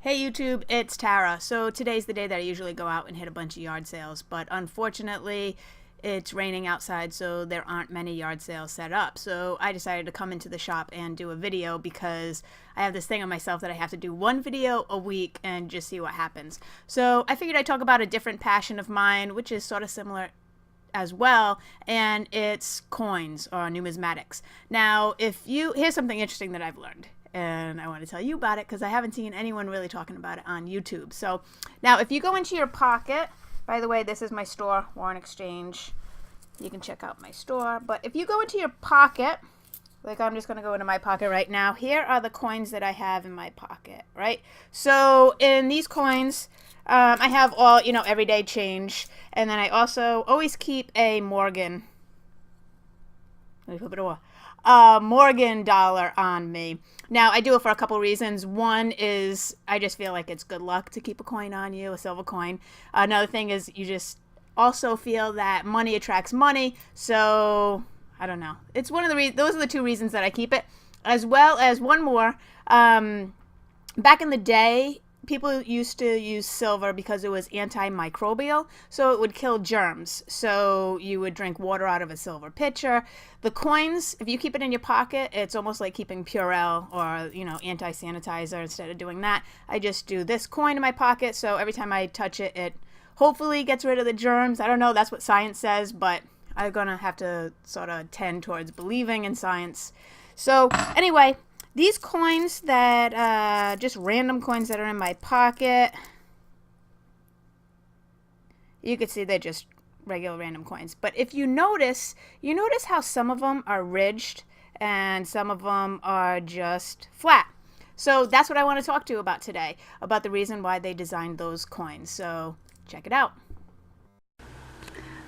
Hey YouTube, it's Tara. So today's the day that I usually go out and hit a bunch of yard sales, but unfortunately it's raining outside, so there aren't many yard sales set up. So I decided to come into the shop and do a video because I have this thing on myself that I have to do one video a week and just see what happens. So I figured I'd talk about a different passion of mine, which is sort of similar as well, and it's coins or numismatics. Now, here's something interesting that I've learned, and I want to tell you about it because I haven't seen anyone really talking about it on YouTube. So now if you go into your pocket, by the way, this is my store, Warren Exchange. You can check out my store. But if you go into your pocket, like I'm just going to go into my pocket right now, here are the coins that I have in my pocket, right? So in these coins, I have all, everyday change. And then I also always keep a Morgan. Let me flip it over. Morgan dollar on me. Now, I do it for a couple reasons. One is I just feel like it's good luck to keep a coin on you, a silver coin. Another thing is you just also feel that money attracts money. So, I don't know. It's one of the those are the two reasons that I keep it. As well as one more. Back in the day, people used to use silver because it was antimicrobial, so it would kill germs. So you would drink water out of a silver pitcher. The coins, if you keep it in your pocket, it's almost like keeping Purell or, anti-sanitizer. Instead of doing that, I just do this coin in my pocket, so every time I touch it, it hopefully gets rid of the germs. I don't know, that's what science says, but I'm gonna have to sort of tend towards believing in science. So anyway, these coins that, just random coins that are in my pocket, you can see they're just regular random coins. But if you notice how some of them are ridged and some of them are just flat. So that's what I want to talk to you about today, about the reason why they designed those coins. So check it out.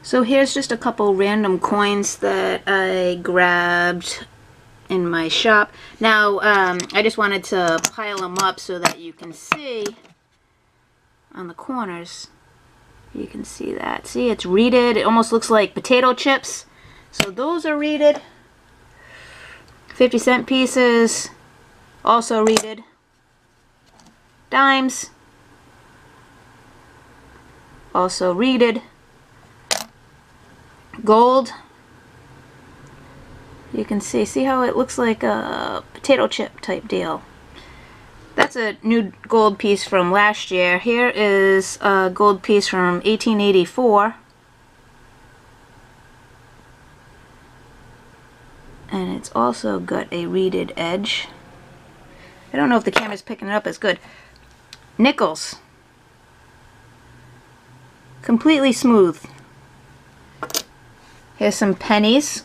So here's just a couple random coins that I grabbed in my shop. Now, I just wanted to pile them up so that you can see on the corners. You can see that. See, it's reeded. It almost looks like potato chips. So those are reeded. 50-cent pieces, also reeded. Dimes, also reeded. Gold. You can see how it looks like a potato chip type deal. That's a new gold piece from last year. Here is a gold piece from 1884. And it's also got a reeded edge. I don't know if the camera's picking it up as good. Nickels. Completely smooth. Here's some pennies.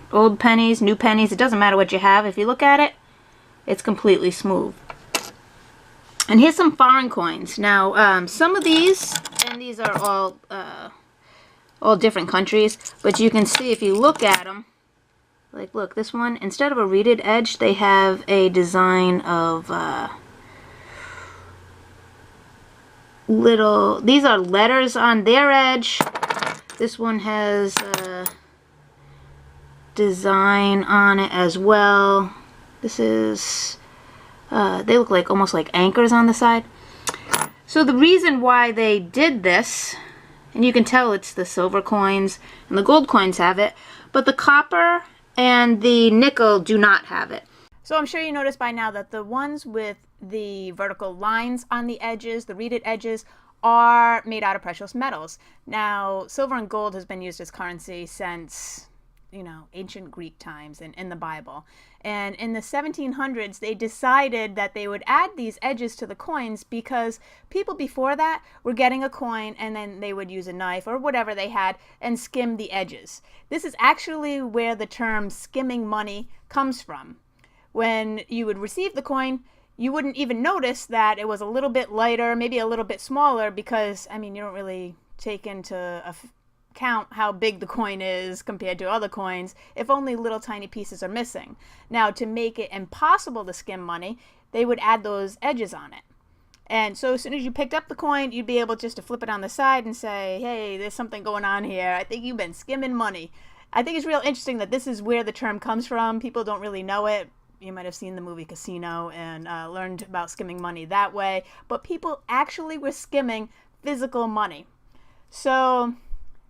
Old pennies, new pennies, it doesn't matter what you have. If you look at it, it's completely smooth. And here's some foreign coins. Now, some of these, and these are all different countries, but you can see if you look at them, like look, this one, instead of a reeded edge, they have a design of these are letters on their edge. This one has design on it as well. This is they look like almost like anchors on the side. So the reason why they did this, and you can tell it's the silver coins and the gold coins have it, but the copper and the nickel do not have it. So I'm sure you noticed by now that the ones with the vertical lines on the edges, the reeded edges, are made out of precious metals. Now, silver and gold has been used as currency since ancient Greek times and in the Bible. And in the 1700s, they decided that they would add these edges to the coins because people before that were getting a coin and then they would use a knife or whatever they had and skim the edges. This is actually where the term skimming money comes from. When you would receive the coin, you wouldn't even notice that it was a little bit lighter, maybe a little bit smaller, because, you don't really take into account how big the coin is compared to other coins if only little tiny pieces are missing. Now, to make it impossible to skim money, they would add those edges on it. And so as soon as you picked up the coin, you'd be able just to flip it on the side and say, hey, there's something going on here. I think you've been skimming money. I think it's real interesting that this is where the term comes from. People don't really know it, you might have seen the movie Casino and learned about skimming money that way. But people actually were skimming physical money. So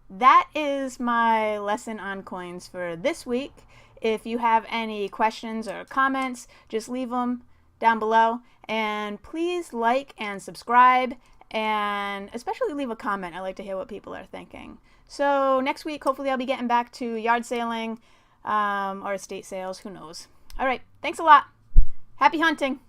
that is my lesson on coins for this week. If you have any questions or comments, just leave them down below. And please like and subscribe, and especially leave a comment. I like to hear what people are thinking. So next week, hopefully I'll be getting back to yard sailing or estate sales. Who knows? All right. Thanks a lot. Happy hunting.